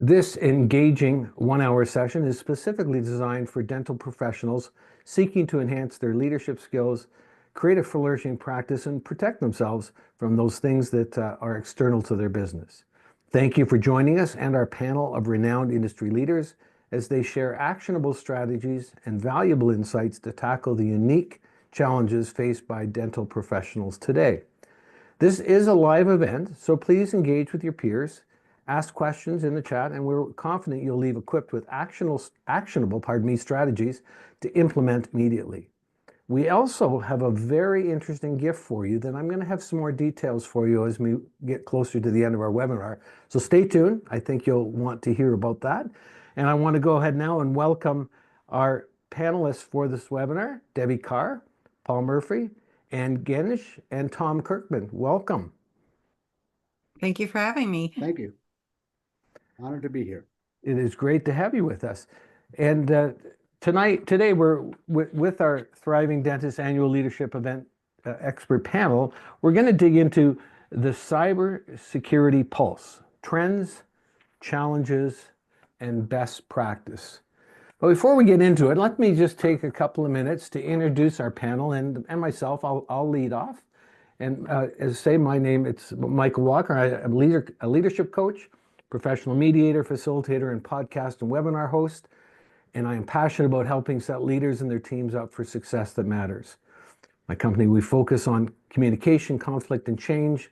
This engaging one-hour session is specifically designed for dental professionals seeking to enhance their leadership skills, create a flourishing practice, and protect themselves from those things that are external to their business. Thank you for joining us and our panel of renowned industry leaders as they share actionable strategies and valuable insights to tackle the unique challenges faced by dental professionals today. This is a live event, so please engage with your peers, ask questions in the chat, and we're confident you'll leave equipped with actionable strategies to implement immediately. We also have a very interesting gift for you that I'm going to have some more details for you as we get closer to the end of our webinar. So stay tuned. I think you'll want to hear about that. And I want to go ahead now and welcome our panelists for this webinar, Debbie Carr, Paul Murphy, Ann Genish, and Tom Kirkham. Welcome. Thank you for having me. Thank you. Honored to be here. It is great to have you with us. And today we're with our Thriving Dentist Annual Leadership Event expert panel. We're going to dig into the cybersecurity pulse, trends, challenges, and best practice. But before we get into it, let me just take a couple of minutes to introduce our panel and myself. I'll lead off. And as I say, my name, it's Michael Walker. I'm a leadership coach, professional mediator, facilitator, and podcast and webinar host. And I am passionate about helping set leaders and their teams up for success that matters. My company, we focus on communication, conflict, and change.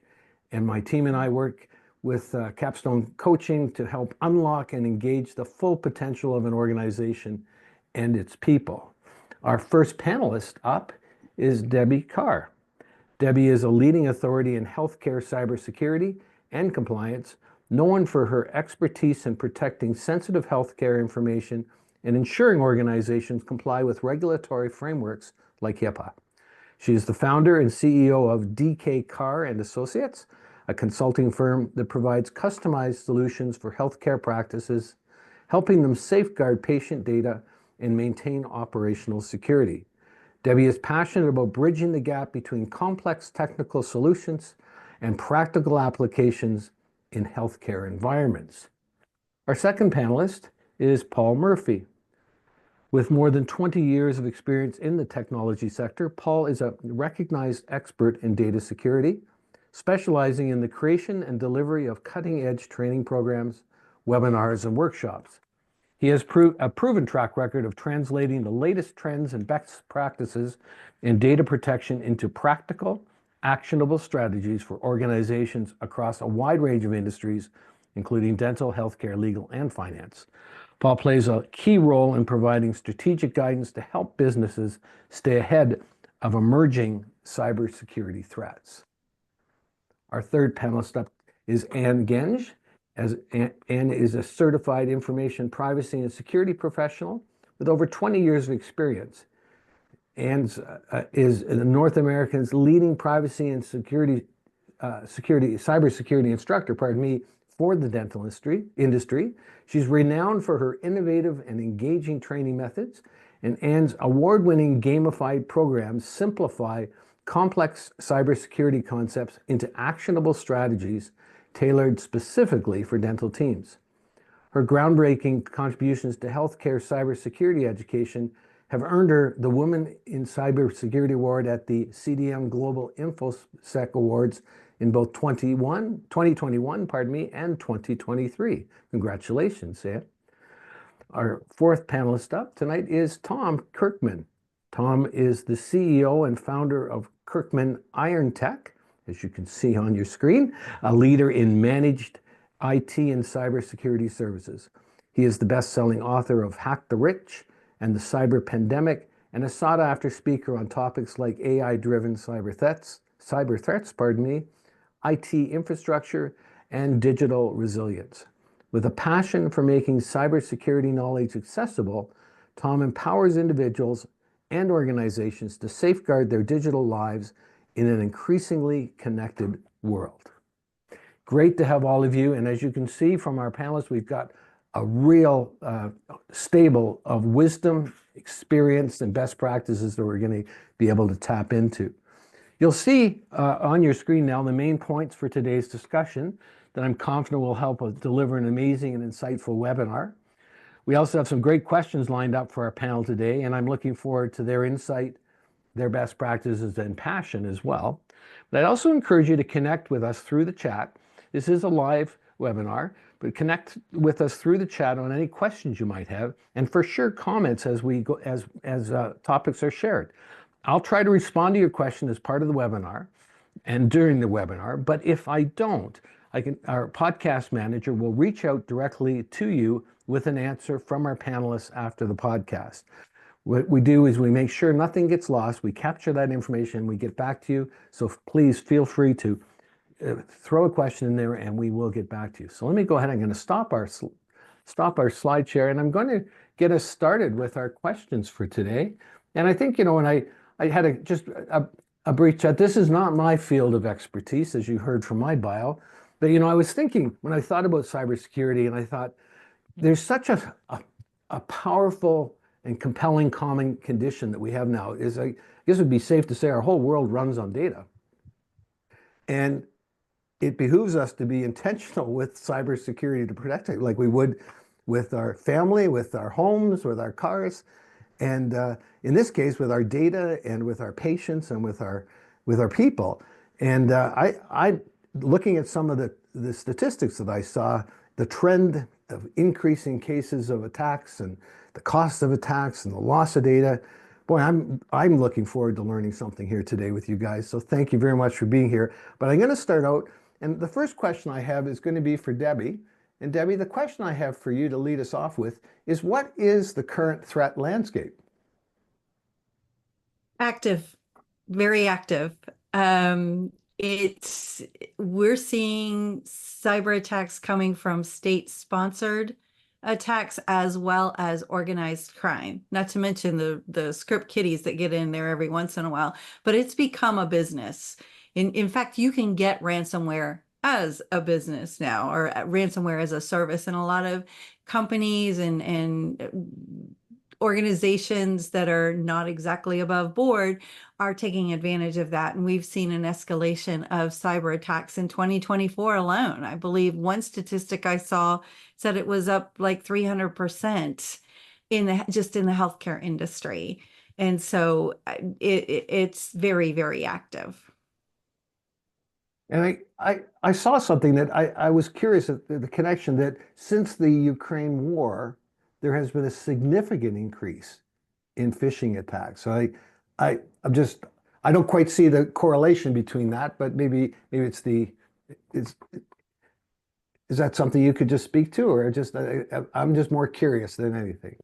And my team and I work with Capstone Coaching to help unlock and engage the full potential of an organization and its people. Our first panelist up is Debbie Carr. Debbie is a leading authority in healthcare cybersecurity and compliance, known for her expertise in protecting sensitive healthcare information and ensuring organizations comply with regulatory frameworks like HIPAA. She is the founder and CEO of DK Carr and Associates, a consulting firm that provides customized solutions for healthcare practices, helping them safeguard patient data and maintain operational security. Debbie is passionate about bridging the gap between complex technical solutions and practical applications in healthcare environments. Our second panelist is Paul Murphy. With more than 20 years of experience in the technology sector, Paul is a recognized expert in data security, specializing in the creation and delivery of cutting-edge training programs, webinars, and workshops. He has a proven track record of translating the latest trends and best practices in data protection into practical, actionable strategies for organizations across a wide range of industries, including dental, healthcare, legal, and finance. Paul plays a key role in providing strategic guidance to help businesses stay ahead of emerging cybersecurity threats. Our third panelist up is Ann Genish. Ann is a certified information privacy and security professional with over 20 years of experience. Ann is North America's leading privacy and cybersecurity instructor, for the dental industry. She's renowned for her innovative and engaging training methods, and Ann's award-winning gamified programs simplify complex cybersecurity concepts into actionable strategies tailored specifically for dental teams. Her groundbreaking contributions to healthcare cybersecurity education have earned her the Women in Cybersecurity Award at the CDM Global InfoSec Awards in both 2021 and 2023. Congratulations, Ann. Our fourth panelist up tonight is Tom Kirkham. Tom is the CEO and founder of Kirkham Iron Tech, as you can see on your screen, a leader in managed IT and cybersecurity services. He is the best-selling author of Hack the Rich and the Cyber Pandemic, and a sought-after speaker on topics like AI-driven cyber threats, IT infrastructure, and digital resilience. With a passion for making cybersecurity knowledge accessible, Tom empowers individuals and organizations to safeguard their digital lives in an increasingly connected world. Great to have all of you, and as you can see from our panelists, we've got a real stable of wisdom, experience, and best practices that we're going to be able to tap into. You'll see on your screen now the main points for today's discussion. that I'm confident will help us deliver an amazing and insightful webinar. We also have some great questions lined up for our panel today, and I'm looking forward to their insight, their best practices, and passion as well. But I also encourage you to connect with us through the chat. This is a live webinar, but connect with us through the chat on any questions you might have, and for sure comments as we go as topics are shared. I'll try to respond to your question as part of the webinar and during the webinar, but if I don't, our podcast manager will reach out directly to you with an answer from our panelists after the podcast. What we do is we make sure nothing gets lost. We capture that information, we get back to you. So please feel free to throw a question in there and we will get back to you. So let me go ahead. I'm going to stop our slide share, and I'm going to get us started with our questions for today. And I think, when I had just a brief chat, this is not my field of expertise, as you heard from my bio, but I was thinking when I thought about cybersecurity, and I thought there's such a powerful and compelling common condition that we have now. I guess it would be safe to say our whole world runs on data. And it behooves us to be intentional with cybersecurity to protect it, like we would with our family, with our homes, with our cars, and in this case, with our data and with our patients and with our people. And I looking at some of the statistics that I saw, the trend of increasing cases of attacks and the cost of attacks and the loss of data. Boy, I'm looking forward to learning something here today with you guys. So thank you very much for being here. But I'm going to start out, and the first question I have is going to be for Debbie. And Debbie, the question I have for you to lead us off with is, what is the current threat landscape? Active, very active. We're seeing cyber attacks coming from state-sponsored attacks as well as organized crime, not to mention the script kiddies that get in there every once in a while, but it's become a business. In fact, you can get ransomware as a business now, or ransomware as a service, and a lot of companies and organizations that are not exactly above board are taking advantage of that. And we've seen an escalation of cyber attacks in 2024 alone. I believe one statistic I saw said it was up like 300% just in the healthcare industry. And so it's very, very active. And I saw something that I was curious at the connection that since the Ukraine war, there has been a significant increase in phishing attacks. So I don't quite see the correlation between that, but maybe is that something you could just speak to, or I'm just more curious than anything.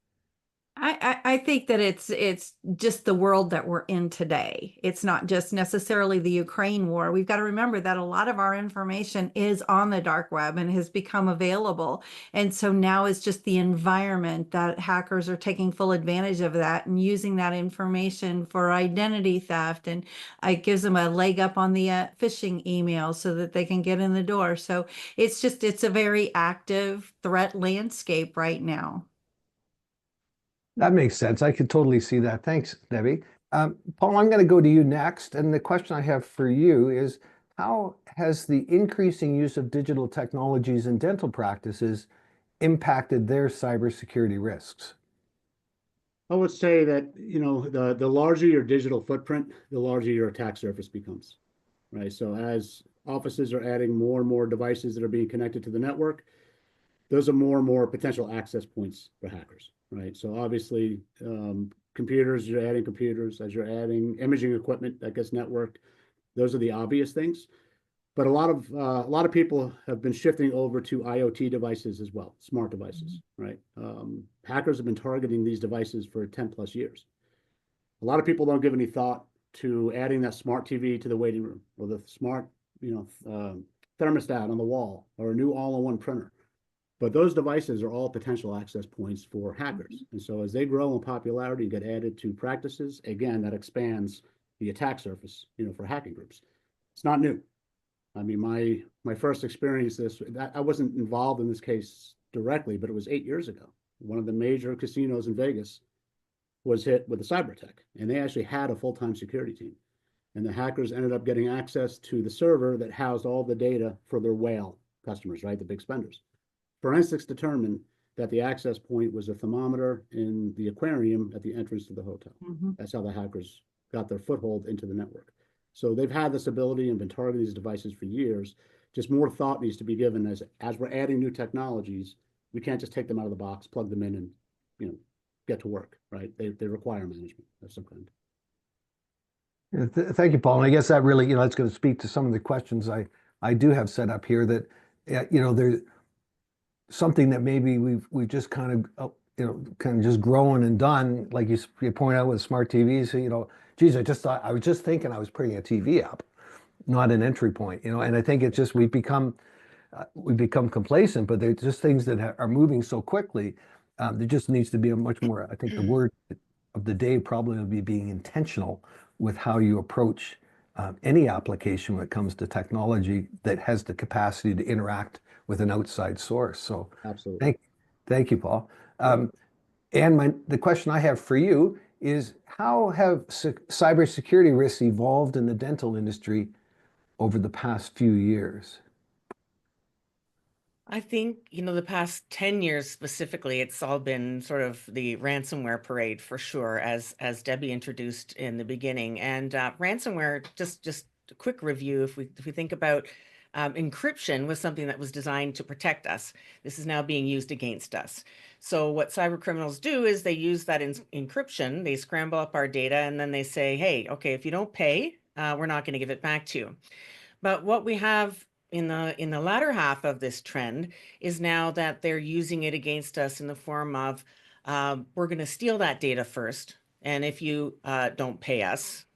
I think that it's just the world that we're in today. It's not just necessarily the Ukraine war. We've got to remember that a lot of our information is on the dark web and has become available. And so now it's just the environment that hackers are taking full advantage of that and using that information for identity theft. And it gives them a leg up on the phishing email so that they can get in the door. So it's a very active threat landscape right now. That makes sense. I could totally see that. Thanks, Debbie. Paul, I'm going to go to you next. And the question I have for you is, how has the increasing use of digital technologies in dental practices impacted their cybersecurity risks? I would say that, the larger your digital footprint, the larger your attack surface becomes, right? So as offices are adding more and more devices that are being connected to the network, those are more and more potential access points for hackers, right? So obviously, computers, you're adding computers, as you're adding imaging equipment that gets networked. Those are the obvious things. But a lot of people have been shifting over to IoT devices as well, smart devices, right? Hackers have been targeting these devices for 10 plus years. A lot of people don't give any thought to adding that smart TV to the waiting room, or the smart, thermostat on the wall, or a new all-in-one printer. But those devices are all potential access points for hackers. And so as they grow in popularity and get added to practices, again, that expands the attack surface, for hacking groups. It's not new. I mean, my first experience I wasn't involved in this case directly, but it was 8 years ago. One of the major casinos in Vegas was hit with a cyber attack, and they actually had a full-time security team. And the hackers ended up getting access to the server that housed all the data for their whale customers, right? The big spenders. Forensics determined that the access point was a thermometer in the aquarium at the entrance to the hotel. That's how the hackers got their foothold into the network. So they've had this ability and been targeting these devices for years. Just more thought needs to be given as we're adding new technologies. We can't just take them out of the box, plug them in, and get to work, right? They require management of some kind. Thank you, Paul. And I guess that really, that's going to speak to some of the questions I do have set up here that, there's something that maybe we've just kind of, just grown and done, like you point out with smart TVs. So, geez, I was just thinking I was putting a TV up, not an entry point, and I think it's just we've become complacent, but they're just things that are moving so quickly. There just needs to be a much more, I think the word of the day probably would be being intentional with how you approach any application when it comes to technology that has the capacity to interact with an outside source. So absolutely. Thank you, Paul. And the question I have for you is, how have cybersecurity risks evolved in the dental industry over the past few years? I think, the past 10 years specifically, it's all been sort of the ransomware parade for sure, as Debbie introduced in the beginning. And ransomware, just a quick review, if we think about encryption, was something that was designed to protect us. This is now being used against us. So what cyber criminals do is they use that encryption, they scramble up our data, and then they say, hey, okay, if you don't pay, we're not going to give it back to you. But what we have in the latter half of this trend is now that they're using it against us in the form of, we're going to steal that data first. And if you don't pay us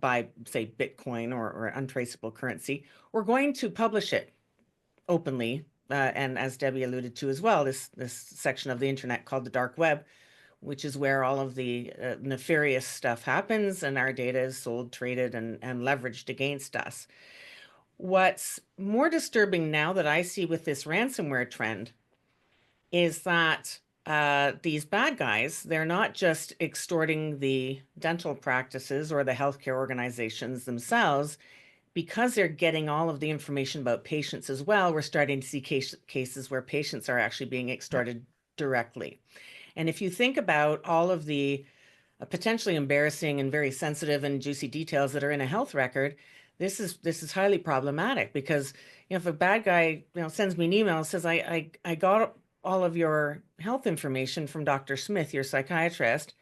by, say, Bitcoin or untraceable currency, we're going to publish it openly. And as Debbie alluded to as well, this section of the internet called the dark web, which is where all of the nefarious stuff happens and our data is sold, traded, and leveraged against us. What's more disturbing now that I see with this ransomware trend is that these bad guys, they're not just extorting the dental practices or the healthcare organizations themselves. Because they're getting all of the information about patients as well, we're starting to see cases where patients are actually being extorted directly. And if you think about all of the potentially embarrassing and very sensitive and juicy details that are in a health record, this is highly problematic, because if a bad guy sends me an email and says, I got all of your health information from Dr. Smith, your psychiatrist,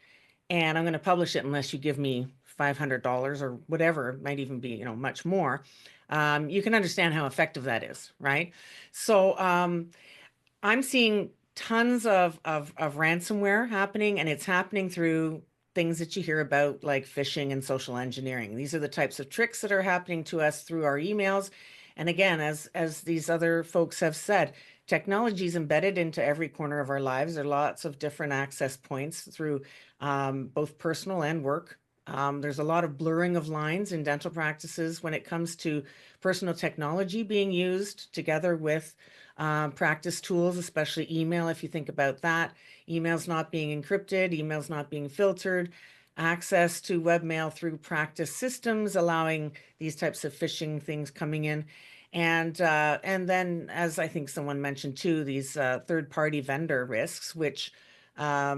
and I'm going to publish it unless you give me $500 or whatever, it might even be much more, you can understand how effective that is, right? So I'm seeing tons of ransomware happening, and it's happening through things that you hear about, like phishing and social engineering. These are the types of tricks that are happening to us through our emails. And again, as these other folks have said, technology is embedded into every corner of our lives. There are lots of different access points through both personal and work. There's a lot of blurring of lines in dental practices when it comes to personal technology being used together with practice tools, especially email. If you think about that, emails not being encrypted, emails not being filtered, access to webmail through practice systems, allowing these types of phishing things coming in. And then, as I think someone mentioned too, these third-party vendor risks, which are,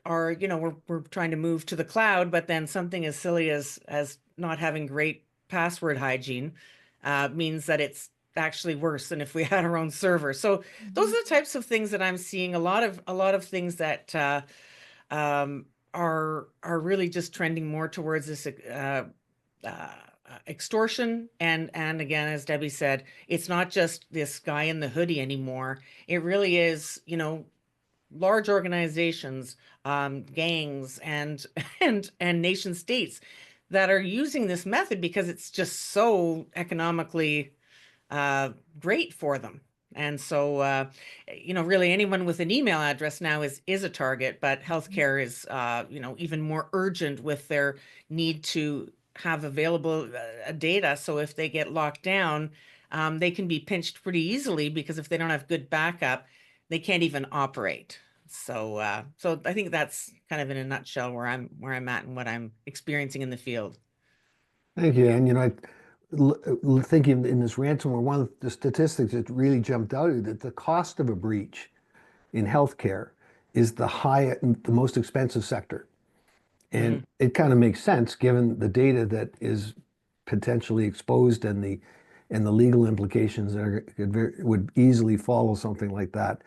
we're trying to move to the cloud, but then something as silly as not having great password hygiene means that it's actually worse than if we had our own server. So those are the types of things that I'm seeing. A lot of things that are really just trending more towards this extortion. And again, as Debbie said, it's not just this guy in the hoodie anymore. It really is, large organizations, gangs, and nation states that are using this method because it's just so economically great for them. And so, really anyone with an email address now is a target, but healthcare is, even more urgent with their need to have available data. So if they get locked down, they can be pinched pretty easily, because if they don't have good backup, they can't even operate. So, so I think that's kind of in a nutshell where I'm at and what I'm experiencing in the field. Thank you. And thinking in this ransomware, one of the statistics that really jumped out is that the cost of a breach in healthcare is the most expensive sector. And it kind of makes sense given the data that is potentially exposed and the legal implications that would easily follow something like that.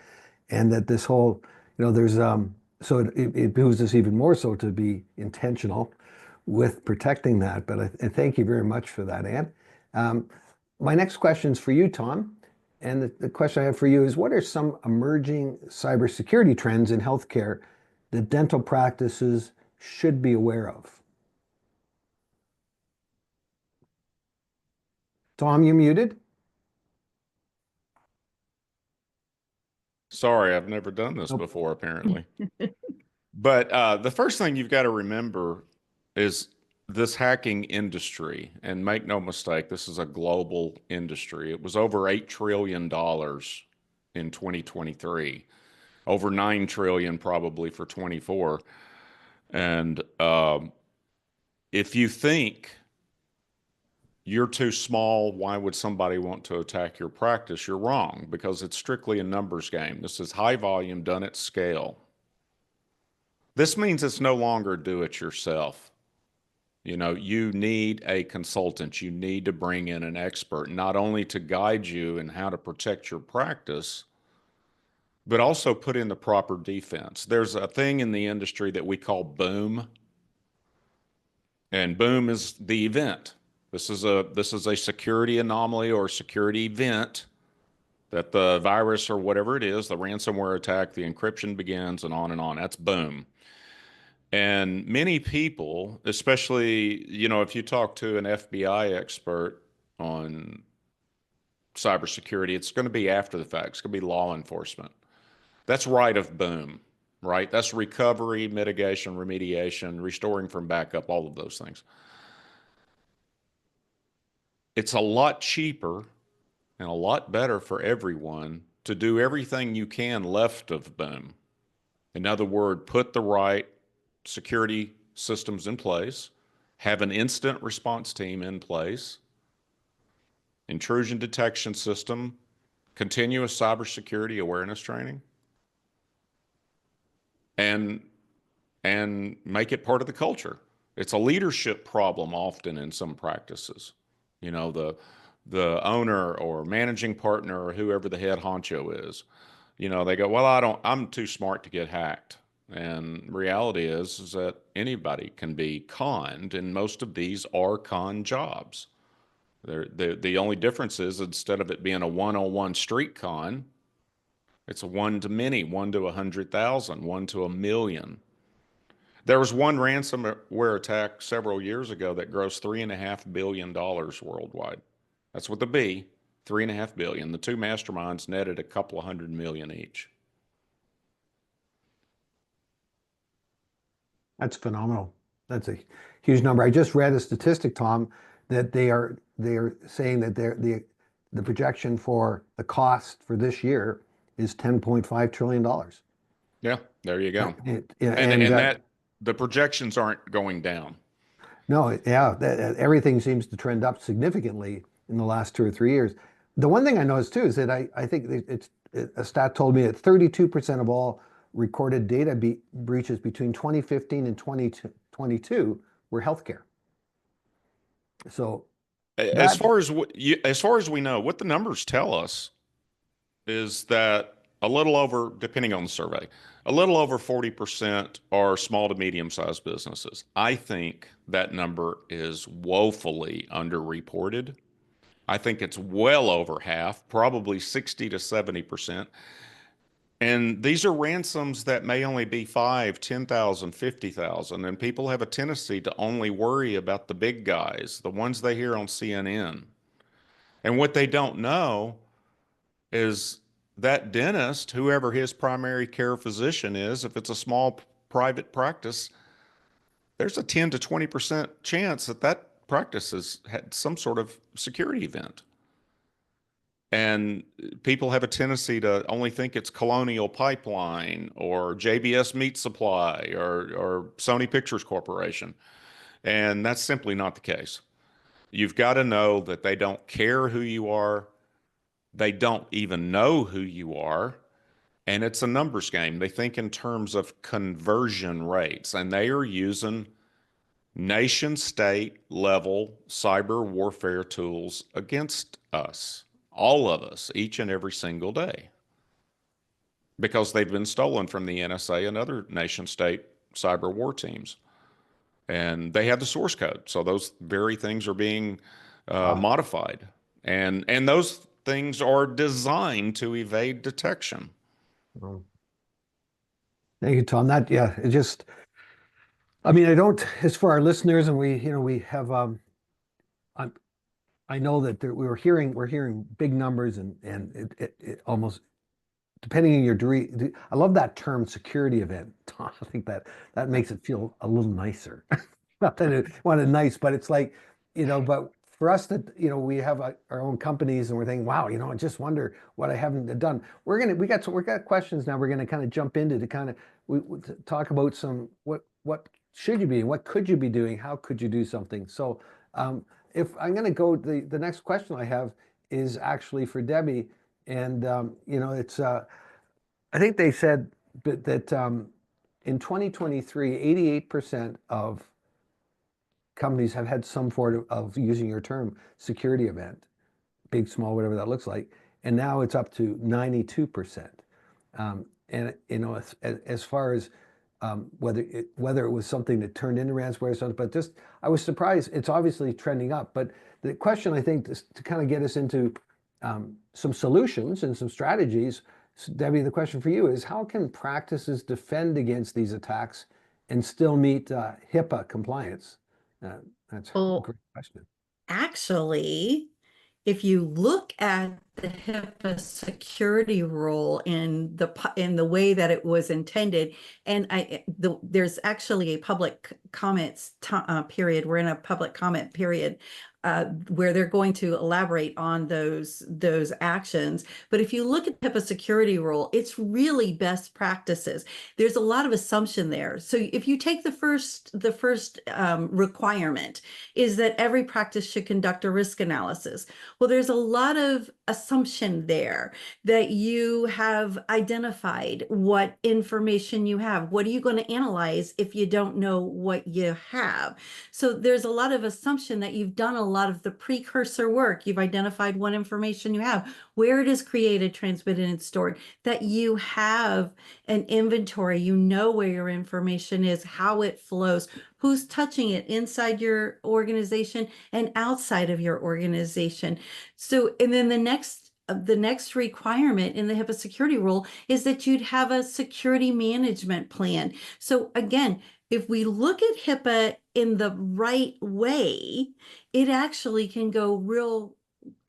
And that this whole, there's so it behooves us even more so to be intentional with protecting that. But I thank you very much for that, Ann. My next question is for you, Tom. And the question I have for you is, what are some emerging cybersecurity trends in healthcare that dental practices should be aware of? Tom, you muted? Sorry, I've never done this before, apparently. But the first thing you've got to remember is this hacking industry, and make no mistake, this is a global industry. It was over $8 trillion in 2023, over $9 trillion probably for 24. And if you think you're too small, why would somebody want to attack your practice? You're wrong, because it's strictly a numbers game. This is high volume done at scale. This means it's no longer do it yourself. You need a consultant. You need to bring in an expert, not only to guide you in how to protect your practice, but also put in the proper defense. There's a thing in the industry that we call boom, and boom is the event. This is a security anomaly or security event that the virus or whatever it is, the ransomware attack, the encryption begins, and on and on. That's boom. And many people, especially, if you talk to an FBI expert on cybersecurity, it's going to be after the fact. It's going to be law enforcement. That's right of boom, right? That's recovery, mitigation, remediation, restoring from backup, all of those things. It's a lot cheaper and a lot better for everyone to do everything you can left of boom. In other words, put the right security systems in place, have an instant response team in place, intrusion detection system, continuous cybersecurity awareness training, and make it part of the culture. It's a leadership problem often in some practices. The owner or managing partner or whoever the head honcho is, they go, well, I'm too smart to get hacked. And reality is that anybody can be conned, and most of these are con jobs. The only difference is, instead of it being a one-on-one street con, it's a one to many, 1 to 100,000, 1 to 1 million. There was one ransomware attack several years ago that grossed $3.5 billion worldwide. That's with the B, $3.5 billion. The two masterminds netted a couple of $100 million each. That's phenomenal. That's a huge number. I just read a statistic, Tom, that they are saying that the projection for the cost for this year is $10.5 trillion. Yeah, there you go. And that the projections aren't going down. No, yeah, everything seems to trend up significantly in the last 2 or 3 years. The one thing I noticed too is that I think a stat told me that 32% of all recorded data breaches between 2015 and 2022 were healthcare. So as far as we know, what the numbers tell us is that a little over, depending on the survey, a little over 40% are small to medium-sized businesses. I think that number is woefully underreported. I think it's well over half, probably 60 to 70%. And these are ransoms that may only be 5, 10,000, 50,000. And people have a tendency to only worry about the big guys, the ones they hear on CNN. And what they don't know is that dentist, whoever his primary care physician is, if it's a small private practice, there's a 10 to 20% chance that practice has had some sort of security event. And people have a tendency to only think it's Colonial Pipeline or JBS Meat Supply or Sony Pictures Corporation. And that's simply not the case. You've got to know that they don't care who you are. They don't even know who you are. And it's a numbers game. They think in terms of conversion rates, and they are using nation state level cyber warfare tools against us, all of us, each and every single day, because they've been stolen from the NSA and other nation state cyber war teams. And they have the source code. So those very things are being modified. And those things are designed to evade detection. Well, thank you, Tom. That, yeah, it just, I mean, I don't, as for our listeners, and we have, I know that we're hearing big numbers, and it almost, depending on your degree, I love that term, security event, Tom. I think that makes it feel a little nicer. Not that it wanted nice, but it's like, but for us that, we have our own companies, and we're thinking, wow, I just wonder what I haven't done. We got questions now. We're gonna kind of jump into to kind of to talk about some what should you be, what could you be doing, how could you do something. So if I'm gonna go, the next question I have is actually for Debbie, and it's I think they said that in 2023, 88% of companies have had some form of, using your term, security event, big, small, whatever that looks like. And now it's up to 92%. And as far as whether it was something that turned into ransomware or something, but just, I was surprised. It's obviously trending up. But the question, I think, to kind of get us into some solutions and some strategies, Debbie, the question for you is, how can practices defend against these attacks and still meet HIPAA compliance? That's a great question. Actually, if you look at the HIPAA security rule in the way that it was intended, and there's actually a public comments period. We're in a public comment period where they're going to elaborate on those actions. But if you look at HIPAA security rule, it's really best practices. There's a lot of assumption there. So if you take the first requirement is that every practice should conduct a risk analysis. Well, there's a lot of assumption there that you have identified what information you have. What are you going to analyze if you don't know what you have? So there's a lot of assumption that you've done a lot of the precursor work. You've identified what information you have, where it is created, transmitted, and stored, that you have an inventory, you know where your information is, how it flows, who's touching it inside your organization and outside of your organization. So, and then the next requirement in the HIPAA security rule is that you'd have a security management plan. So again, if we look at HIPAA in the right way, it actually can go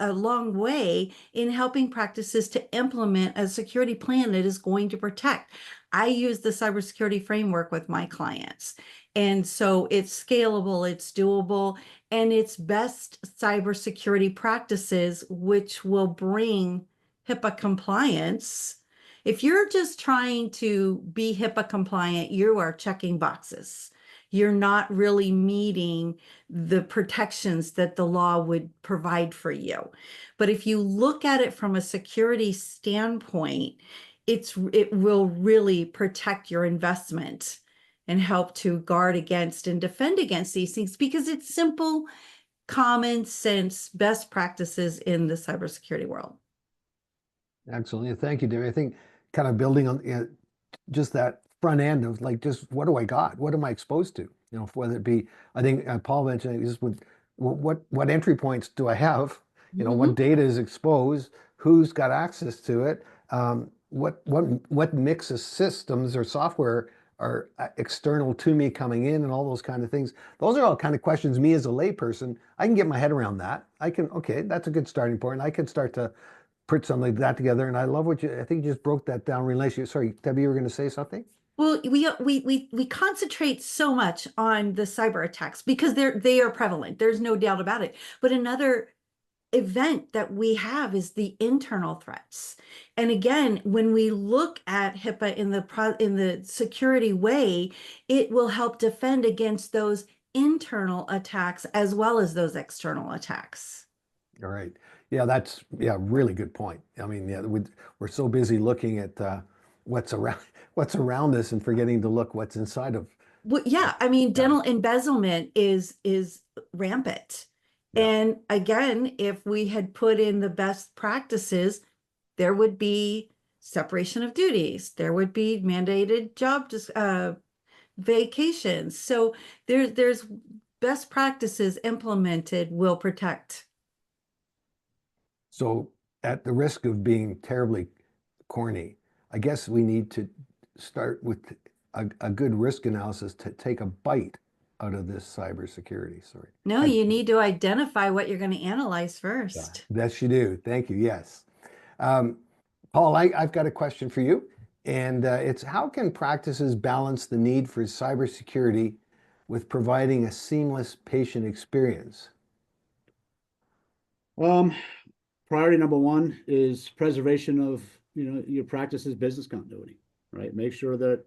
a long way in helping practices to implement a security plan that is going to protect. I use the cybersecurity framework with my clients. And so it's scalable, it's doable, and it's best cybersecurity practices, which will bring HIPAA compliance. If you're just trying to be HIPAA compliant, you are checking boxes. You're not really meeting the protections that the law would provide for you. But if you look at it from a security standpoint, it will really protect your investment and help to guard against and defend against these things, because it's simple, common sense, best practices in the cybersecurity world. Absolutely. Thank you, Debbie. I think kind of building on just that front end of like, just what do I got? What am I exposed to? Whether it be, I think Paul mentioned just what entry points do I have? What data is exposed? Who's got access to it? What mix of systems or software are external to me coming in, and all those kind of things. Those are all kind of questions me as a layperson, I can get my head around that. Okay, that's a good starting point. I can start to put something like that together. And I love I think you just broke that down really. Sorry, Debbie, you were going to say something? Well, we concentrate so much on the cyber attacks because they are prevalent. There's no doubt about it. But another event that we have is the internal threats. And again, when we look at HIPAA in the security way, it will help defend against those internal attacks as well as those external attacks. All right. Yeah, that's really good point. I mean, yeah, we're so busy looking at what's around us and forgetting to look what's inside of. Well, yeah, I mean, dental embezzlement is rampant. Yeah. And again, if we had put in the best practices, there would be separation of duties. There would be mandated job vacations. So there's best practices implemented will protect. So at the risk of being terribly corny, I guess we need to start with a good risk analysis to take a bite out of this cybersecurity. Sorry. No, you need to identify what you're going to analyze Yeah, first. that you do. Thank you. Yes. Paul, I've got a question for you. And it's how can practices balance the need for cybersecurity with providing a seamless patient experience? Priority number one is preservation of, your practice's business continuity, right? Make sure that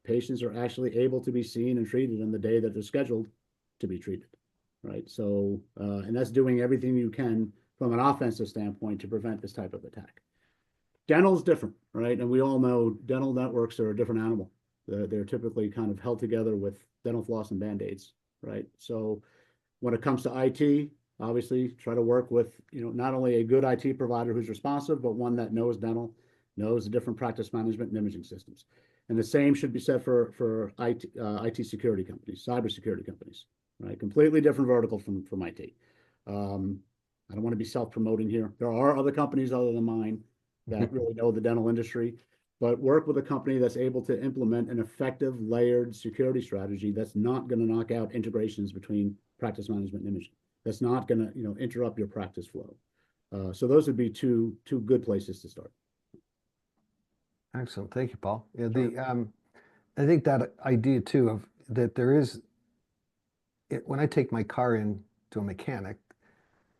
patients are actually able to be seen and treated on the day that they're scheduled to be treated, right? So, and that's doing everything you can from an offensive standpoint to prevent this type of attack. Dental's different, right? And we all know dental networks are a different animal. They're typically kind of held together with dental floss and Band-Aids, right? So when it comes to IT, obviously try to work with, not only a good IT provider who's responsive, but one that knows dental, knows the different practice management and imaging systems. And the same should be said for IT security companies, cybersecurity companies, right? Completely different vertical from IT. I don't want to be self-promoting here. There are other companies other than mine that really know the dental industry, but work with a company that's able to implement an effective layered security strategy that's not going to knock out integrations between practice management and imaging. That's not going to, interrupt your practice flow. So those would be two good places to start. Excellent. Thank you, Paul. Yeah, I think that idea too of that there is, when I take my car in to a mechanic,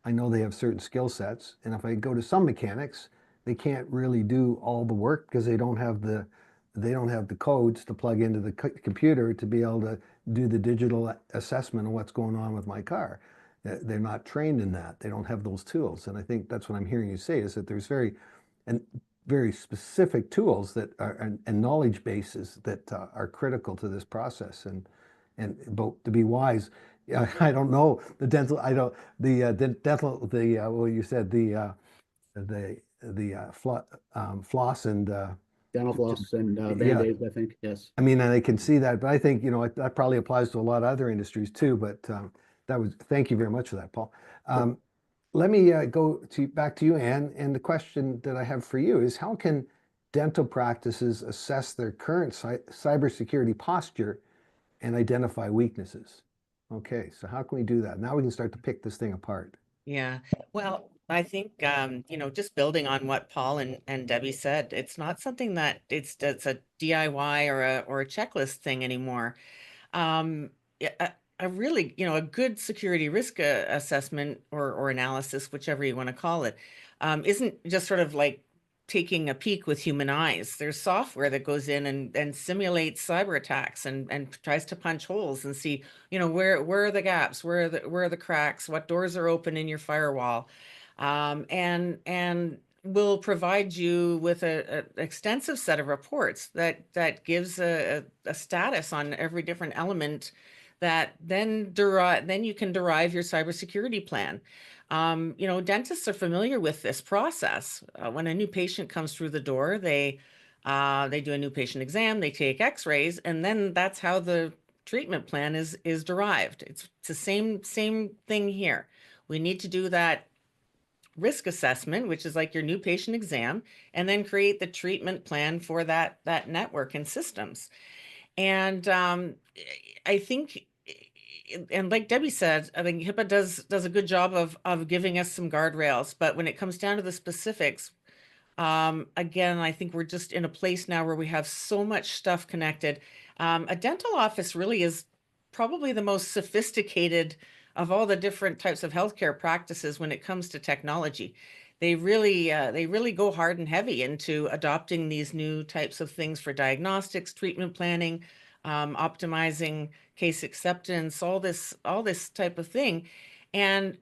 I know they have certain skill sets. And if I go to some mechanics, they can't really do all the work because they don't have the codes to plug into the computer to be able to do the digital assessment of what's going on with my car. They're not trained in that. They don't have those tools. And I think that's what I'm hearing you say is that there's very specific tools that are and knowledge bases that are critical to this process. But to be wise, I don't know the dental. I don't the dental well you said the floss and dental floss and Band-Aids, I think. Yes. I mean, and I can see that, but I think that probably applies to a lot of other industries too. But thank you very much for that, Paul. Let me go back to you, Anne. And the question that I have for you is, how can dental practices assess their current cybersecurity posture and identify weaknesses? Okay, so how can we do that? Now we can start to pick this thing apart. Yeah, well, I think just building on what Paul and Debbie said, it's not something that's a DIY or a checklist thing anymore. A really, a good security risk assessment or analysis, whichever you want to call it, isn't just sort of like taking a peek with human eyes. There's software that goes in and simulates cyber attacks and tries to punch holes and see, where are the gaps, where are the cracks, what doors are open in your firewall, and will provide you with an extensive set of reports that gives a status on every different element that then you can derive your cybersecurity plan. Dentists are familiar with this process. When a new patient comes through the door, they do a new patient exam, they take x-rays, and then that's how the treatment plan is derived. It's the same thing here. We need to do that risk assessment, which is like your new patient exam, and then create the treatment plan for that network and systems. And I think, and like Debbie said, I think HIPAA does a good job of giving us some guardrails, but when it comes down to the specifics, again, I think we're just in a place now where we have so much stuff connected. A dental office really is probably the most sophisticated of all the different types of healthcare practices when it comes to technology. They really go hard and heavy into adopting these new types of things for diagnostics, treatment planning, optimizing case acceptance, all this type of thing. And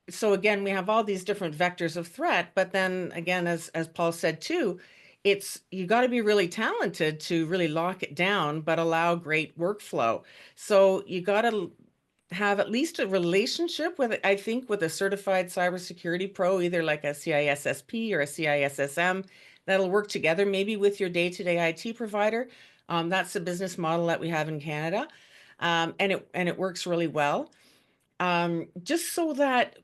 so again, we have all these different vectors of threat, but then again, as Paul said too, it's you got to be really talented to really lock it down, but allow great workflow. So you got to have at least a relationship with, I think, with a certified cybersecurity pro, either like a CISSP or a CISSM, that'll work together maybe with your day-to-day IT provider. That's the business model that we have in Canada, and it works really well. Just so that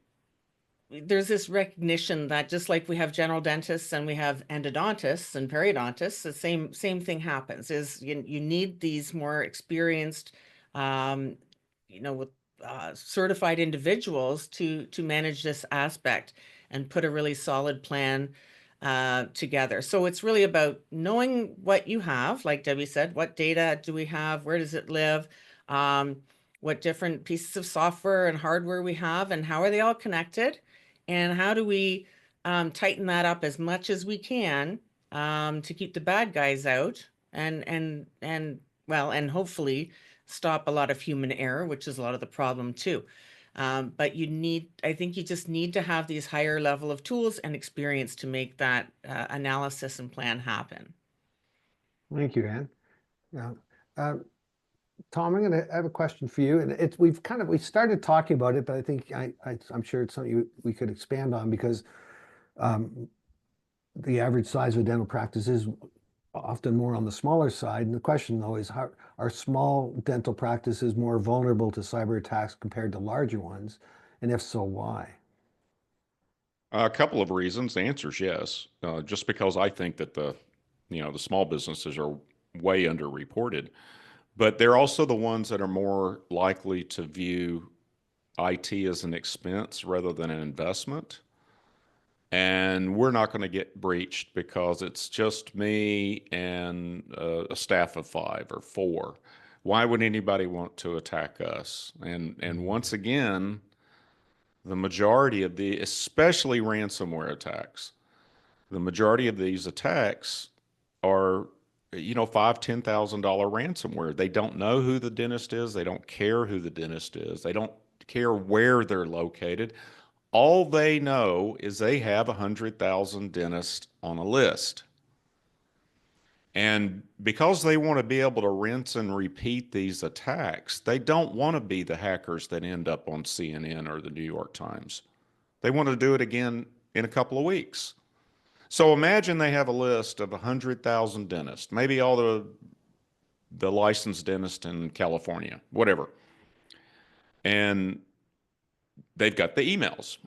there's this recognition that just like we have general dentists and we have endodontists and periodontists, the same thing happens. Is you need these more experienced, with certified individuals to manage this aspect and put a really solid plan together. So it's really about knowing what you have, like Debbie said, what data do we have, where does it live, what different pieces of software and hardware we have, and how are they all connected, and how do we tighten that up as much as we can to keep the bad guys out and hopefully stop a lot of human error, which is a lot of the problem too. But I think you just need to have these higher level of tools and experience to make that analysis and plan happen. Thank you, Ann. Yeah. Tom, I have a question for you, and we started talking about it, but I think I'm sure it's something we could expand on, because the average size of a dental practice is often more on the smaller side. And the question, though, is how are small dental practices more vulnerable to cyber attacks compared to larger ones? And if so, why? A couple of reasons. The answer is yes. Just because I think that the small businesses are way underreported, but they're also the ones that are more likely to view IT as an expense rather than an investment. And we're not going to get breached because it's just me and a staff of 5 or 4. Why would anybody want to attack us? And once again, the majority of especially ransomware attacks, the majority of these attacks are, $5,000-$10,000 ransomware. They don't know who the dentist is. They don't care who the dentist is. They don't care where they're located. All they know is they have 100,000 dentists on a list. And because they want to be able to rinse and repeat these attacks, they don't want to be the hackers that end up on CNN or the New York Times. They want to do it again in a couple of weeks. So imagine they have a list of 100,000 dentists, maybe all the licensed dentists in California, whatever. And they've got the emails.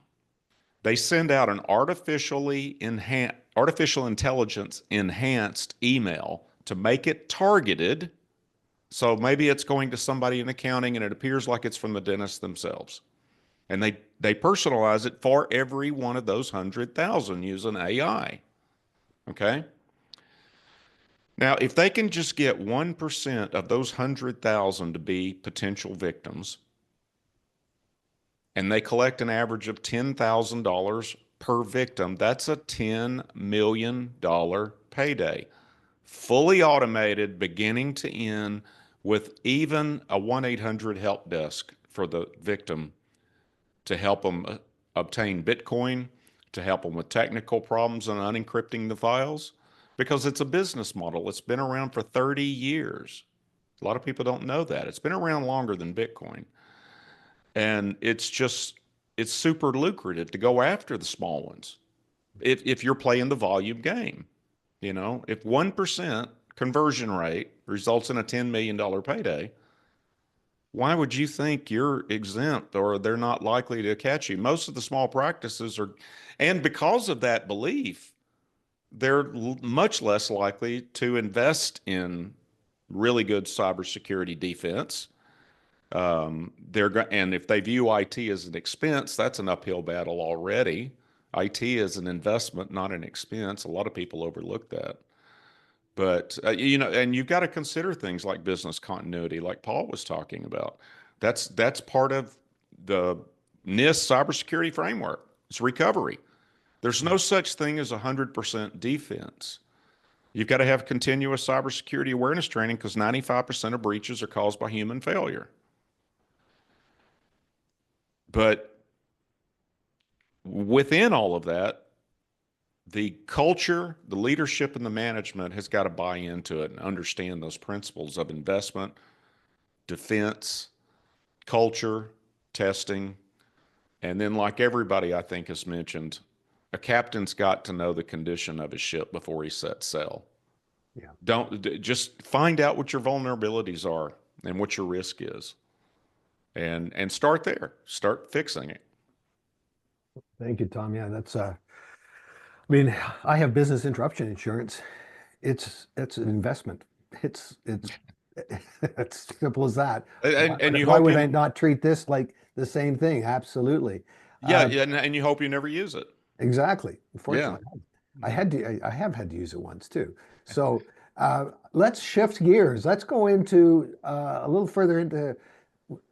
They send out an artificial intelligence enhanced email to make it targeted. So maybe it's going to somebody in accounting and it appears like it's from the dentist themselves. And they personalize it for every one of those 100,000 using AI. Okay? Now, if they can just get 1% of those 100,000 to be potential victims, and they collect an average of $10,000 per victim, that's a $10 million payday. Fully automated, beginning to end, with even a 1-800 help desk for the victim to help them obtain Bitcoin, to help them with technical problems and unencrypting the files, because it's a business model. It's been around for 30 years. A lot of people don't know that. It's been around longer than Bitcoin. And it's super lucrative to go after the small ones if you're playing the volume game. If 1% conversion rate results in a $10 million payday, why would you think you're exempt or they're not likely to catch you? Most of the small practices are, and because of that belief, they're much less likely to invest in really good cybersecurity defense. And if they view IT as an expense, that's an uphill battle already. IT is an investment, not an expense. A lot of people overlook that. But, and you've got to consider things like business continuity, like Paul was talking about. That's part of the NIST cybersecurity framework. It's recovery. There's no such thing as 100% defense. You've got to have continuous cybersecurity awareness training because 95% of breaches are caused by human failure. But within all of that, the culture, the leadership, and the management has got to buy into it and understand those principles of investment, defense, culture, testing, and then, like everybody I think has mentioned, a captain's got to know the condition of his ship before he sets sail. Yeah. Just find out what your vulnerabilities are and what your risk is, and start there. Start fixing it. Thank you, Tom. Yeah, that's I mean, I have business interruption insurance. It's an investment. It's it's simple as that. And you Why hope would you, I not treat this like the same thing? Absolutely. yeah, and you hope you never use it. Exactly. Yeah. Unfortunately, I have had to use it once too. So let's shift gears. Let's go into a little further into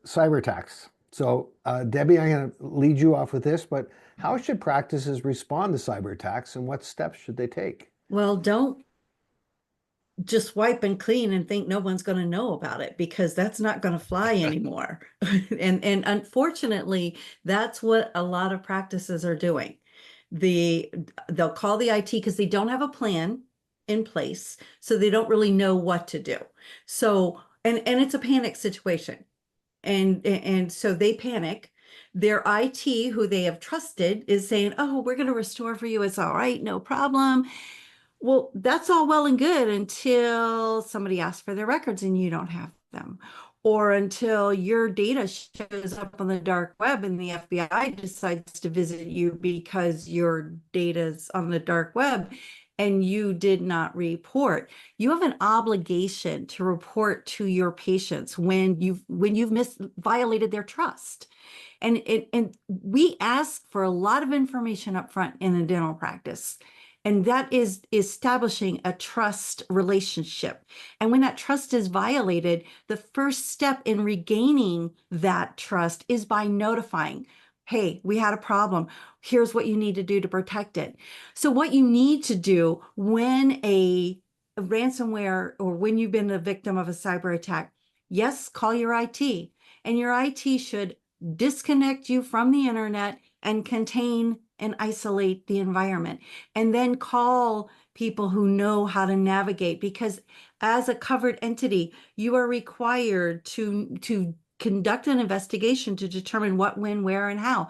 cyber attacks. So Debbie, I'm going to lead you off with this, but how should practices respond to cyber attacks and what steps should they take? Well, don't just wipe and clean and think no one's going to know about it, because that's not going to fly anymore. And unfortunately, that's what a lot of practices are doing. They'll call the IT because they don't have a plan in place, so they don't really know what to do. So and it's a panic situation. And so they panic. Their IT, who they have trusted, is saying, "Oh, we're going to restore for you. It's all right, no problem." Well, that's all well and good until somebody asks for their records and you don't have them, or until your data shows up on the dark web and the FBI decides to visit you because your data's on the dark web and you did not report. You have an obligation to report to your patients when you've violated their trust. And we ask for a lot of information up front in a dental practice. And that is establishing a trust relationship. And when that trust is violated, the first step in regaining that trust is by notifying, "Hey, we had a problem. Here's what you need to do to protect it." So what you need to do when a ransomware, or when you've been the victim of a cyber attack, yes, call your IT. And your IT should disconnect you from the internet and contain and isolate the environment, and then call people who know how to navigate, because as a covered entity, you are required to conduct an investigation to determine what, when, where, and how.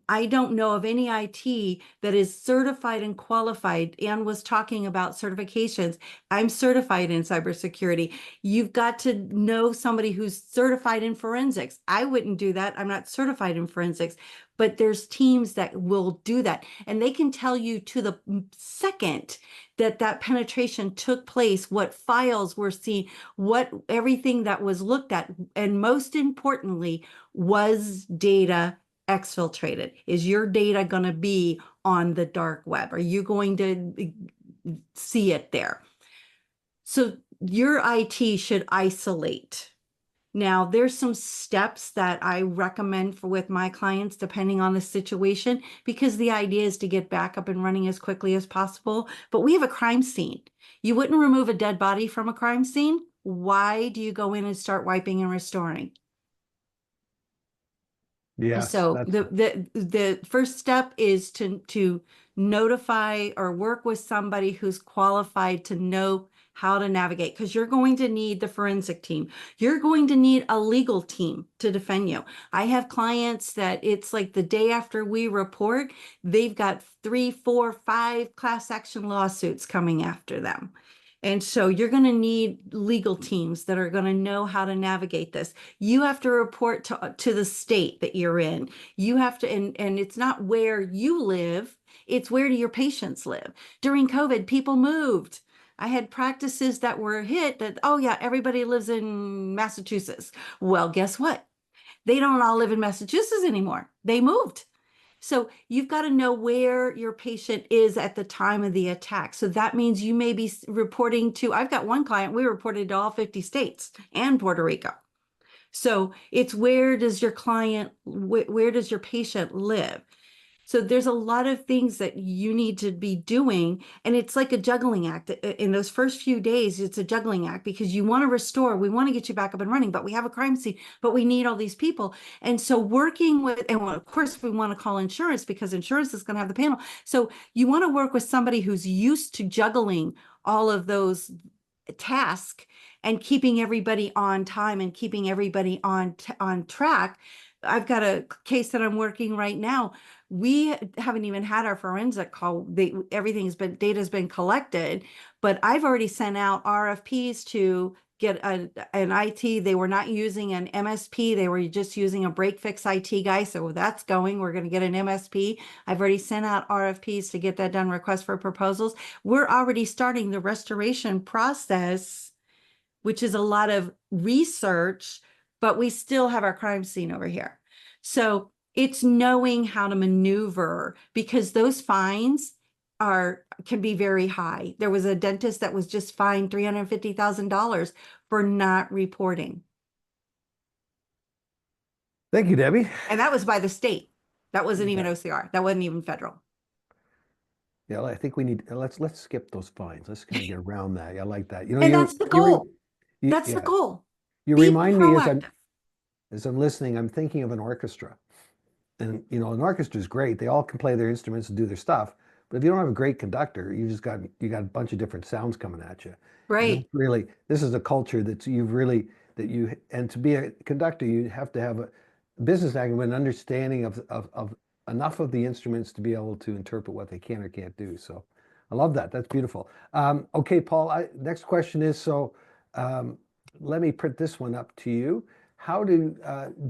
I don't know of any IT that is certified and qualified. Ann was talking about certifications. I'm certified in cybersecurity. You've got to know somebody who's certified in forensics. I wouldn't do that. I'm not certified in forensics, but there's teams that will do that. And they can tell you to the second that that penetration took place, what files were seen, what everything that was looked at, and most importantly, was data exfiltrated? Is your data going to be on the dark web? Are you going to see it there? So your IT should isolate. Now, there's some steps that I recommend with my clients, depending on the situation, because the idea is to get back up and running as quickly as possible. But we have a crime scene. You wouldn't remove a dead body from a crime scene. Why do you go in and start wiping and restoring? Yes, So the first step is to notify or work with somebody who's qualified to know how to navigate, because you're going to need the forensic team. You're going to need a legal team to defend you. I have clients that it's like the day after we report, they've got 3, 4, 5 class action lawsuits coming after them. And so you're going to need legal teams that are going to know how to navigate this. You have to report to the state that you're in. You have to, and it's not where you live, it's where do your patients live. During COVID, people moved. I had practices that were hit that, oh yeah, everybody lives in Massachusetts. Well, guess what? They don't all live in Massachusetts anymore. They moved. So you've got to know where your patient is at the time of the attack. So that means you may be reporting to, I've got one client, we reported to all 50 states and Puerto Rico. So it's where does your patient live? So there's a lot of things that you need to be doing. And it's like a juggling act. In those first few days, it's a juggling act because you want to restore, we want to get you back up and running, but we have a crime scene, but we need all these people. And so working with, and of course we want to call insurance because insurance is going to have the panel. So you want to work with somebody who's used to juggling all of those tasks and keeping everybody on time and keeping everybody on track. I've got a case that I'm working right now. We haven't even had our forensic call. Data's been collected, but I've already sent out RFPs to get an IT. They were not using an MSP. They were just using a break fix IT guy. So that's going. We're going to get an MSP. I've already sent out RFPs to get that done, request for proposals. We're already starting the restoration process, which is a lot of research, but we still have our crime scene over here. So it's knowing how to maneuver because those fines can be very high. There was a dentist that was just fined $350,000 for not reporting. Thank you, Debbie. And that was by the state. That wasn't even OCR. That wasn't even federal. Yeah, I think we need, let's skip those fines. Let's kind of get around that. I like that. You know, And that's the goal. That's yeah. the goal. You Be remind me proactive. as I'm listening, I'm thinking of an orchestra. And, you know, an orchestra is great. They all can play their instruments and do their stuff. But if you don't have a great conductor, you got a bunch of different sounds coming at you. Right. Really, this is a culture and to be a conductor, you have to have a business acumen, an understanding of enough of the instruments to be able to interpret what they can or can't do. So I love that. That's beautiful. Okay, Paul, next question is, let me print this one up to you. How do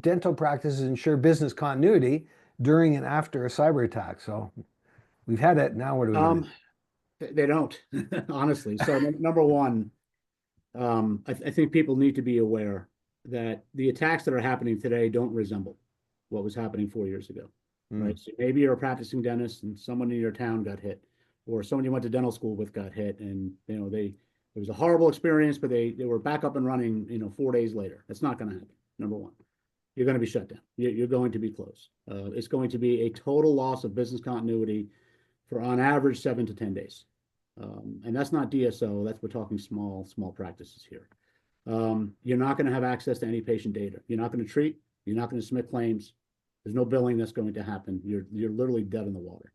dental practices ensure business continuity during and after a cyber attack? So we've had it. Now what do we do? They don't, honestly. So number one, I think people need to be aware that the attacks that are happening today don't resemble what was happening 4 years ago, right? So maybe you're a practicing dentist and someone in your town got hit, or someone you went to dental school with got hit, and you know it was a horrible experience, but they were back up and running, 4 days later. That's not going to happen. Number one, you're going to be shut down. You're going to be closed. It's going to be a total loss of business continuity for on average 7 to 10 days. And that's not DSO. We're talking small practices here. You're not going to have access to any patient data. You're not going to treat. You're not going to submit claims. There's no billing that's going to happen. You're literally dead in the water.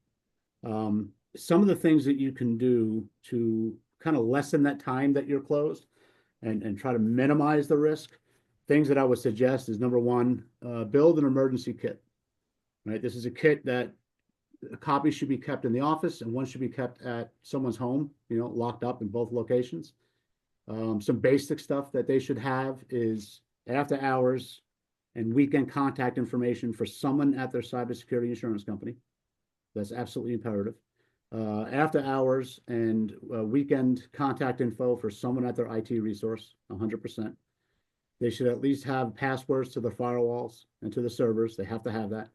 Some of the things that you can do to kind of lessen that time that you're closed and try to minimize the risk, things that I would suggest is number one, build an emergency kit, right? This is a kit that a copy should be kept in the office and one should be kept at someone's home, locked up in both locations. Some basic stuff that they should have is after hours and weekend contact information for someone at their cybersecurity insurance company. That's absolutely imperative. After hours and weekend contact info for someone at their IT resource, 100%. They should at least have passwords to the firewalls and to the servers. They have to have that.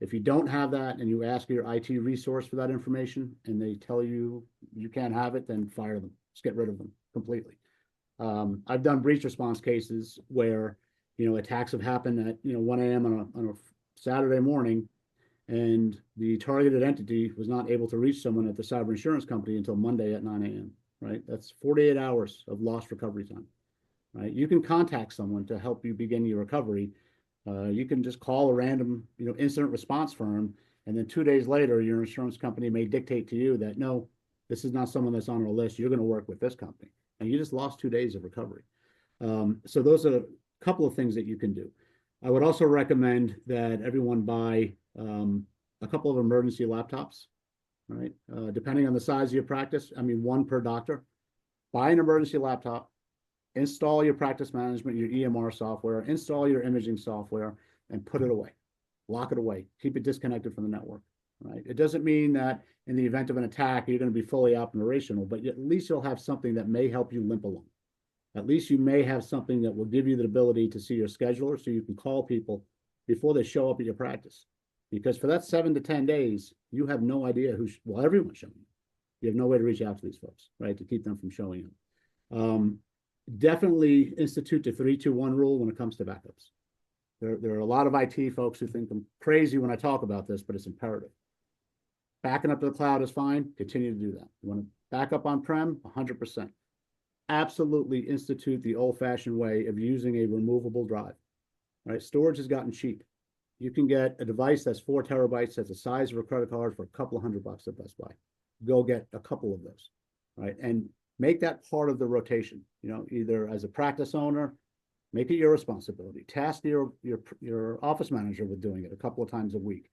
If you don't have that and you ask your IT resource for that information and they tell you you can't have it, then fire them. Just get rid of them completely. I've done breach response cases where, attacks have happened at, 1 a.m. on a Saturday morning, and the targeted entity was not able to reach someone at the cyber insurance company until Monday at 9 a.m., right? That's 48 hours of lost recovery time. Right? You can contact someone to help you begin your recovery. You can just call a random, incident response firm, and then 2 days later, your insurance company may dictate to you that, no, this is not someone that's on our list. You're going to work with this company. And you just lost 2 days of recovery. So those are a couple of things that you can do. I would also recommend that everyone buy a couple of emergency laptops, right? Depending on the size of your practice, one per doctor. Buy an emergency laptop. Install your practice management, your EMR software, install your imaging software, and put it away. Lock it away. Keep it disconnected from the network. Right? It doesn't mean that in the event of an attack, you're going to be fully operational, but at least you'll have something that may help you limp along. At least you may have something that will give you the ability to see your scheduler so you can call people before they show up at your practice. Because for that 7 to 10 days, you have no idea everyone's showing up. You have no way to reach out to these folks, right, to keep them from showing up. Definitely institute the 3-2-1 rule when it comes to backups. There are a lot of IT folks who think I'm crazy when I talk about this, but it's imperative. backing up to the cloud is fine, continue to do that. You want to back up on-prem, 100%. Absolutely institute the old-fashioned way of using a removable drive, right? Storage has gotten cheap. You can get a device that's 4 terabytes, that's the size of a credit card for a couple of $100 at Best Buy. Go get a couple of those, right? And make that part of the rotation, either as a practice owner, make it your responsibility. Task your office manager with doing it a couple of times a week.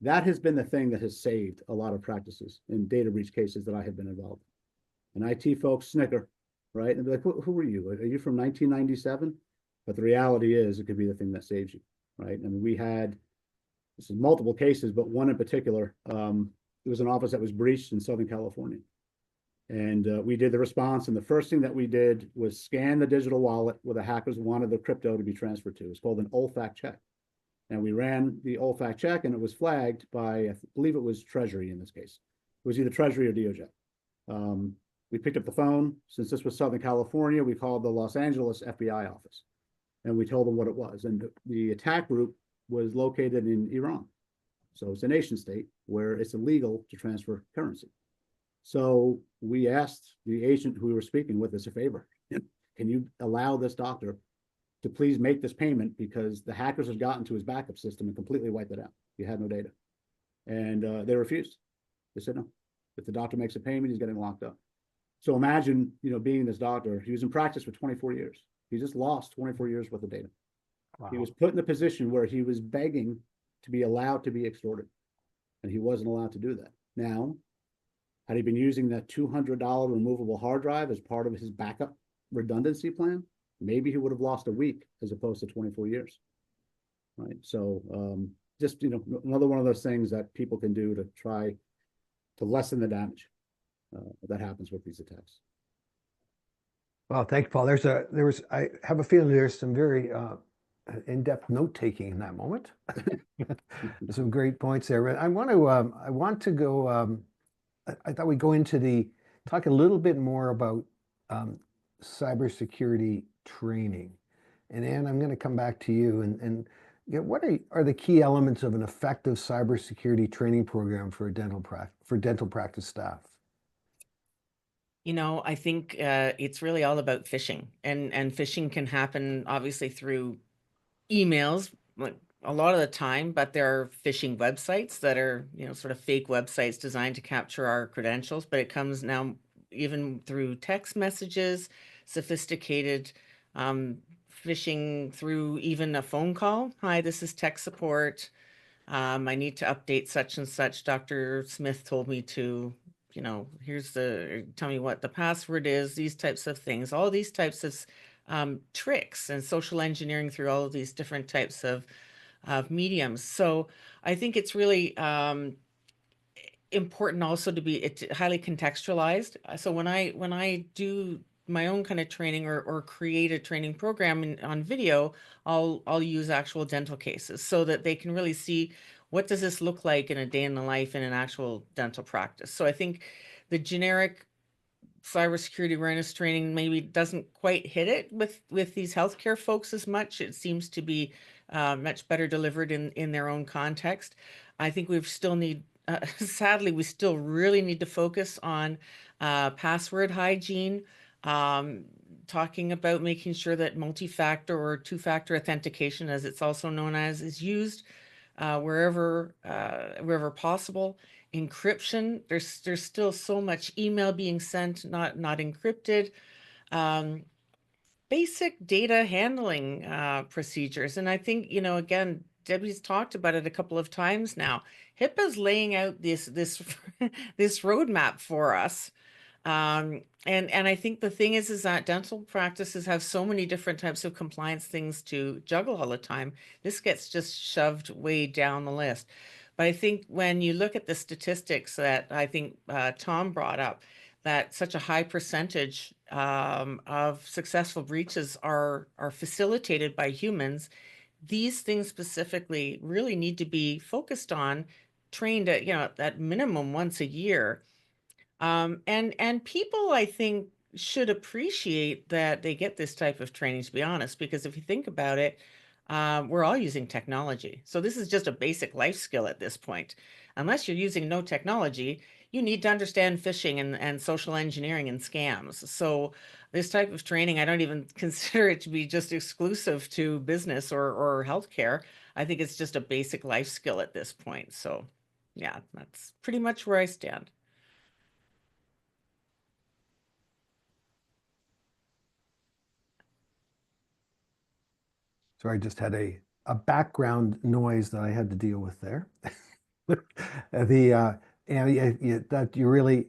That has been the thing that has saved a lot of practices in data breach cases that I have been involved in. And IT folks snicker, right? And be like, who are you? Are you from 1997? But the reality is it could be the thing that saves you, right? I mean, we had, this is multiple cases, but one in particular, it was an office that was breached in Southern California. And we did the response, and the first thing that we did was scan the digital wallet where the hackers wanted the crypto to be transferred to. It's called an OFAC check. And we ran the OFAC check, and it was flagged by, I believe it was Treasury in this case. It was either Treasury or DOJ. We picked up the phone. Since this was Southern California, we called the Los Angeles FBI office, and we told them what it was. And the attack group was located in Iran. So it's a nation state where it's illegal to transfer currency. So we asked the agent who we were speaking with as a favor, can you allow this doctor to please make this payment, because the hackers have gotten to his backup system and completely wiped it out. He had no data. And they refused. They said, no, if the doctor makes a payment, he's getting locked up. So imagine, being this doctor, he was in practice for 24 years. He just lost 24 years worth of data. Wow. He was put in a position where he was begging to be allowed to be extorted, and he wasn't allowed to do that. Now, had he been using that $200 removable hard drive as part of his backup redundancy plan, maybe he would have lost a week as opposed to 24 years, right? So just, another one of those things that people can do to try to lessen the damage that happens with these attacks. Well, thank you, Paul. I have a feeling there's some very in-depth note-taking in that moment. Some great points there. But I want to go, I thought we'd go into talk a little bit more about cybersecurity training. And Ann, I'm going to come back to you and what are the key elements of an effective cybersecurity training program for dental practice staff? I think it's really all about phishing, and phishing can happen obviously through emails, like a lot of the time, but there are phishing websites that are, sort of fake websites designed to capture our credentials, but it comes now even through text messages, sophisticated phishing through even a phone call. Hi, this is tech support. I need to update such and such. Dr. Smith told me to, tell me what the password is, these types of things, all these types of tricks and social engineering through all of these different types of mediums. So I think it's really important also to be highly contextualized. So when I do my own kind of training or create a training program on video, I'll use actual dental cases so that they can really see what does this look like in a day in the life in an actual dental practice. So I think the generic cybersecurity awareness training maybe doesn't quite hit it with these healthcare folks as much. It seems to be much better delivered in their own context. I think we still need, sadly, we still really need to focus on password hygiene, talking about making sure that multi-factor or two-factor authentication, as it's also known as, is used wherever possible. Encryption, there's still so much email being sent, not encrypted. Basic data handling procedures. And I think, again, Debbie's talked about it a couple of times now. HIPAA's laying out this this roadmap for us. And I think the thing is that dental practices have so many different types of compliance things to juggle all the time. This gets just shoved way down the list. But I think when you look at the statistics that I think Tom brought up, that such a high percentage of successful breaches are facilitated by humans, these things specifically really need to be focused on, trained at minimum once a year. And people, I think, should appreciate that they get this type of training, to be honest, because if you think about it, we're all using technology. So this is just a basic life skill at this point. unless you're using no technology, you need to understand phishing and social engineering and scams. So this type of training, I don't even consider it to be just exclusive to business or healthcare. I think it's just a basic life skill at this point. So yeah, that's pretty much where I stand. So I just had a background noise that I had to deal with there. That you really,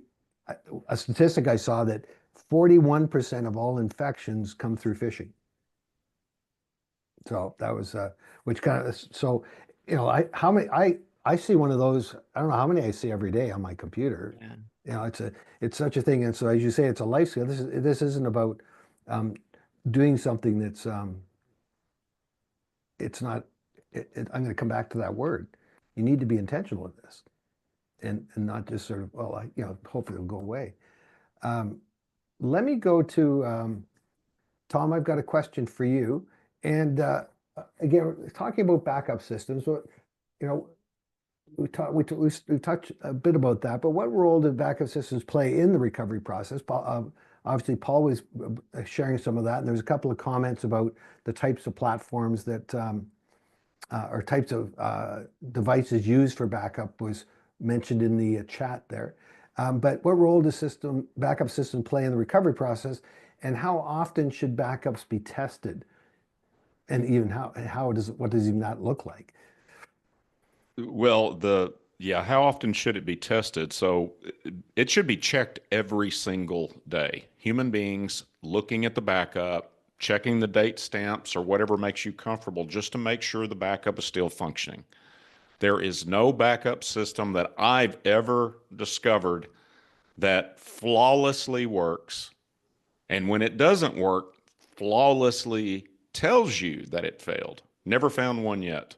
a statistic I saw that 41% of all infections come through phishing. So that was, which kind of, so, I see one of those, I don't know how many I see every day on my computer. Yeah. It's such a thing. And so as you say, it's a life skill. This isn't about doing something that's, it's not, I'm going to come back to that word. You need to be intentional with this and not just sort of, well, hopefully it'll go away. Let me go to, Tom, I've got a question for you. And again, talking about backup systems, we touched a bit about that, but what role do backup systems play in the recovery process? Obviously, Paul was sharing some of that, and there's a couple of comments about the types of platforms that, or types of devices used for backup was mentioned in the chat there. But what role does backup systems play in the recovery process, and how often should backups be tested? And even what does even that look like? Well, how often should it be tested? So it should be checked every single day. Human beings looking at the backup, checking the date stamps or whatever makes you comfortable just to make sure the backup is still functioning. There is no backup system that I've ever discovered that flawlessly works. And when it doesn't work, flawlessly tells you that it failed. Never found one yet.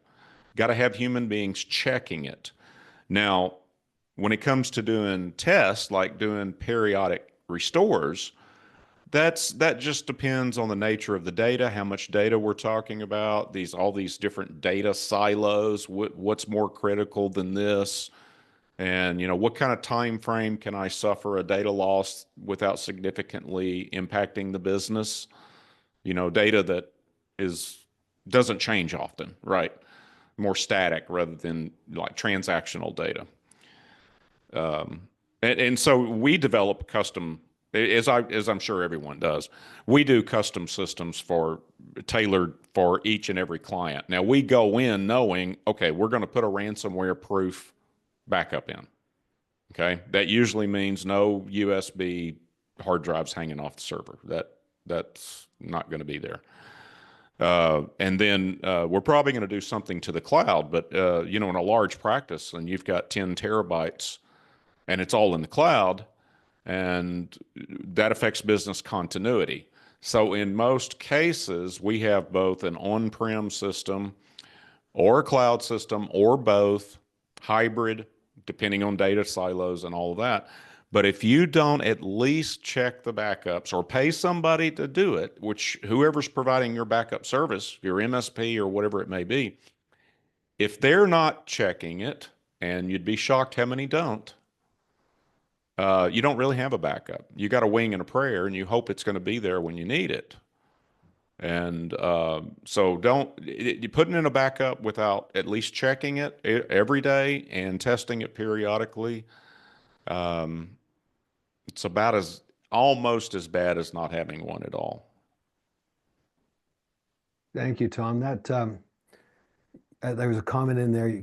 Got to have human beings checking it. Now, when it comes to doing tests, like doing periodic restores, that just depends on the nature of the data, how much data we're talking about, all these different data silos, what's more critical than this, and what kind of time frame can I suffer a data loss without significantly impacting the business? Data that doesn't change often, right? More static rather than like transactional data. And so we develop custom, as I'm sure everyone does. We do custom systems tailored for each and every client. Now we go in knowing, okay, we're going to put a ransomware proof backup in. Okay, that usually means no USB hard drives hanging off the server. That's not going to be there. And then we're probably going to do something to the cloud, but in a large practice, and you've got 10 terabytes, and it's all in the cloud, and that affects business continuity. So in most cases, we have both an on-prem system or a cloud system or both, hybrid, depending on data silos and all of that. But if you don't at least check the backups or pay somebody to do it, which whoever's providing your backup service, your MSP or whatever it may be, if they're not checking it, and you'd be shocked how many don't, you don't really have a backup. You got a wing and a prayer, and you hope it's going to be there when you need it. And so you're putting in a backup without at least checking it every day and testing it periodically. It's almost as bad as not having one at all. Thank you, Tom. There was a comment in there.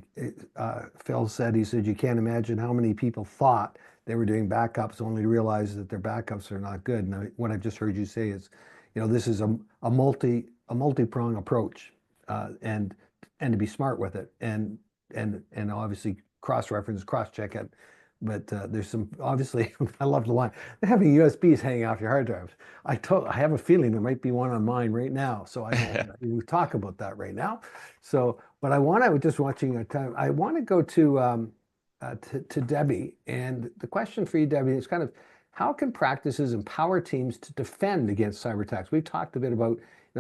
Phil said, he said, you can't imagine how many people thought they were doing backups only to realize that their backups are not good. And what I've just heard you say is, this is a multi-prong approach, and to be smart with it, and obviously cross-reference, cross-check it. But there's some, obviously, I love the line, they're having USBs hanging off your hard drives. I have a feeling there might be one on mine right now. So we'll talk about that right now. So, but I was just watching a time, I want to go to Debbie. And the question for you, Debbie, is kind of, how can practices empower teams to defend against cyber attacks? We've talked a bit about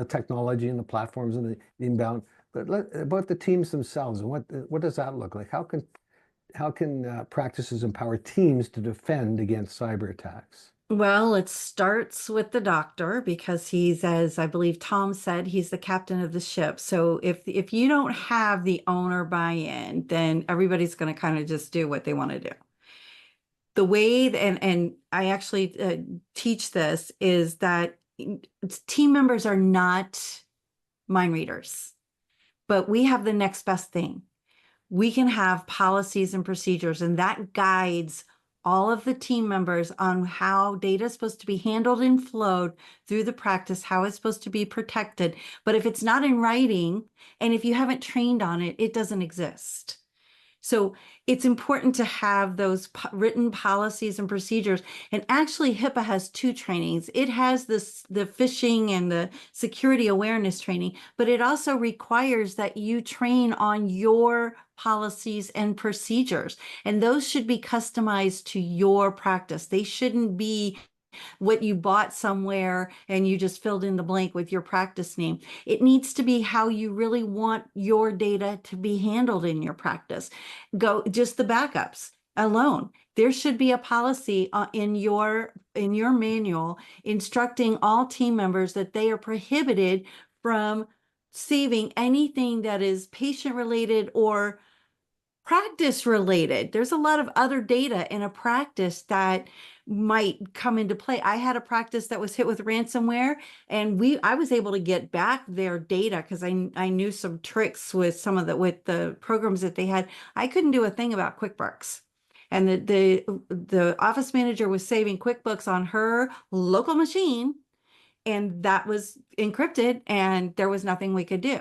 technology and the platforms and the inbound, but about the teams themselves, and what does that look like? How can practices empower teams to defend against cyber attacks? Well, it starts with the doctor because he's, as I believe Tom said, he's the captain of the ship. So if you don't have the owner buy-in, then everybody's going to kind of just do what they want to do. The way, and I actually teach this, is that team members are not mind readers, but we have the next best thing. We can have policies and procedures, and that guides all of the team members on how data is supposed to be handled and flowed through the practice, how it's supposed to be protected. But if it's not in writing, and if you haven't trained on it, it doesn't exist. So it's important to have those written policies and procedures. And actually, HIPAA has two trainings. It has the phishing and the security awareness training, but it also requires that you train on your policies and procedures. And those should be customized to your practice. They shouldn't be what you bought somewhere and you just filled in the blank with your practice name. It needs to be how you really want your data to be handled in your practice. Go just the backups alone. There should be a policy in your manual instructing all team members that they are prohibited from saving anything that is patient related or practice related. There's a lot of other data in a practice that might come into play. I had a practice that was hit with ransomware, and I was able to get back their data because I knew some tricks with with the programs that they had. I couldn't do a thing about QuickBooks. And the office manager was saving QuickBooks on her local machine, and that was encrypted, and there was nothing we could do.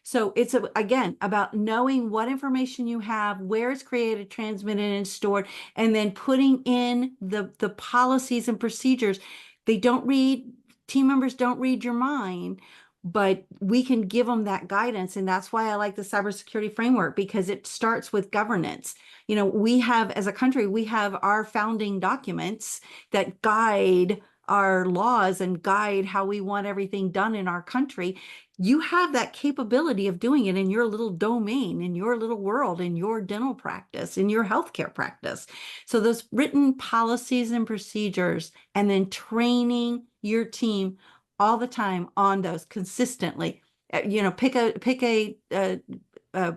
So it's, again, about knowing what information you have, where it's created, transmitted, and stored, and then putting in the policies and procedures. Team members don't read your mind, but we can give them that guidance. And that's why I like the cybersecurity framework, because it starts with governance. We have, as a country, we have our founding documents that guide our laws and guide how we want everything done in our country. You have that capability of doing it in your little domain, in your little world, in your dental practice, in your healthcare practice. So those written policies and procedures, and then training your team all the time on those consistently. Pick a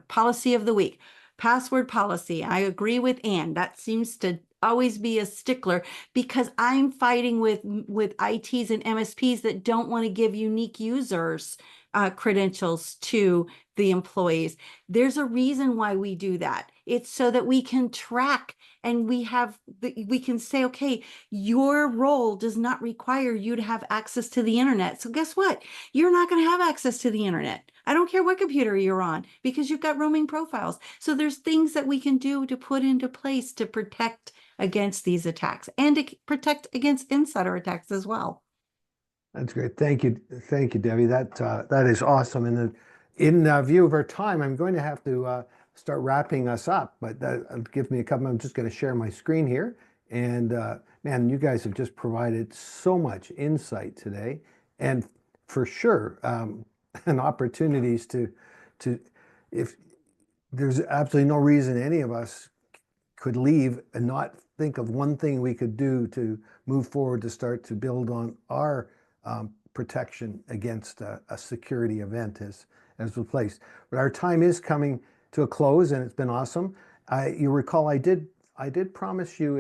policy of the week. Password policy. I agree with Ann. That seems to always be a stickler, because I'm fighting with ITs and MSPs that don't want to give unique users credentials to the employees. There's a reason why we do that. It's so that we can track, and we can say, okay, your role does not require you to have access to the internet. So guess what? You're not going to have access to the internet. I don't care what computer you're on, because you've got roaming profiles. So there's things that we can do to put into place to protect against these attacks, and to protect against insider attacks as well. That's great. Thank you, Debbie. That is awesome. And in view of our time, I'm going to have to start wrapping us up. But give me a couple. I'm just going to share my screen here. And man, you guys have just provided so much insight today, and for sure, and opportunities to if there's absolutely no reason any of us could leave and not think of one thing we could do to move forward to start to build on our protection against a security event as replaced. But our time is coming to a close, and it's been awesome. You recall I did promise you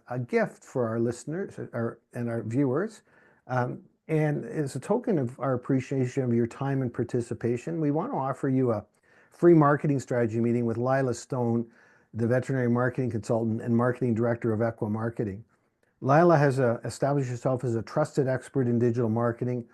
a gift for our listeners and our viewers. And as a token of our appreciation of your time and participation, we want to offer you a free marketing strategy meeting with Lila Stone, the veterinary marketing consultant and marketing director of Equa Marketing. Lila has established herself as a trusted expert in digital marketing.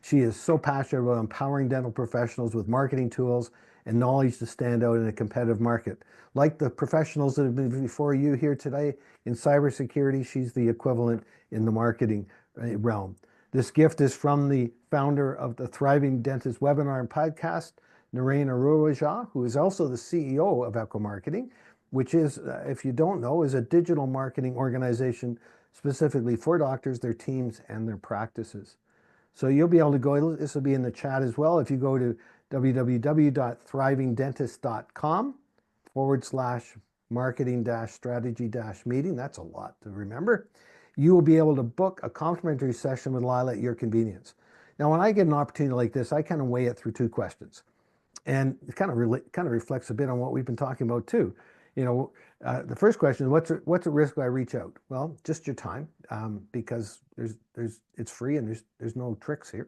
She is so passionate about empowering dental professionals with marketing tools and knowledge to stand out in a competitive market. Like the professionals that have been before you here today in cybersecurity, she's the equivalent in the marketing realm. This gift is from the founder of the Thriving Dentist webinar and podcast, Narain Aruaja, who is also the CEO of Equa Marketing, which is, if you don't know, is a digital marketing organization specifically for doctors, their teams, and their practices. So you'll be able to go, this will be in the chat as well, if you go to www.thrivingdentist.com marketing-strategy-meeting. That's a lot to remember. You will be able to book a complimentary session with Lila at your convenience. Now, when I get an opportunity like this, I kind of weigh it through two questions. And it kind of reflects a bit on what we've been talking about too. The first question is, what's at risk if I reach out? Well, just your time, because it's free and there's no tricks here.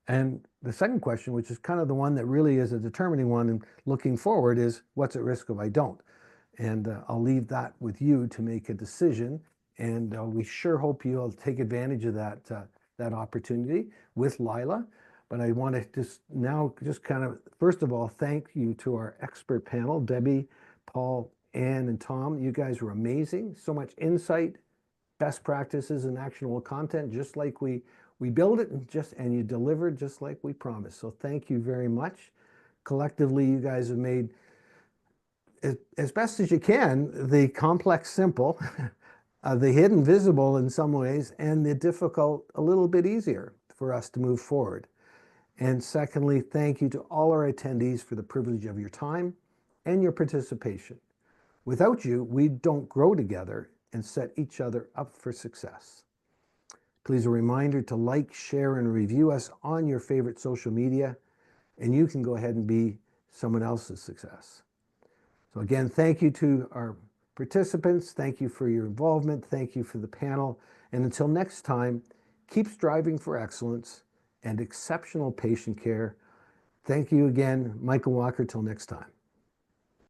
And the second question, which is kind of the one that really is a determining one and looking forward, is what's at risk if I don't? And I'll leave that with you to make a decision. And we sure hope you'll take advantage of that opportunity with Lila. But I want to just kind of, first of all, thank you to our expert panel, Debbie, Paul, Ann, and Tom. You guys were amazing. So much insight, best practices, and actionable content, just like we build it and you delivered just like we promised. So thank you very much. Collectively, you guys have made, as best as you can, the complex simple, the hidden visible in some ways, and the difficult a little bit easier for us to move forward. And secondly, thank you to all our attendees for the privilege of your time and your participation. Without you, we don't grow together and set each other up for success. Please, a reminder to like, share, and review us on your favorite social media, and you can go ahead and be someone else's success. So again, thank you to our participants. Thank you for your involvement. Thank you for the panel. And until next time, keep striving for excellence and exceptional patient care. Thank you again, Michael Walker. Till next time.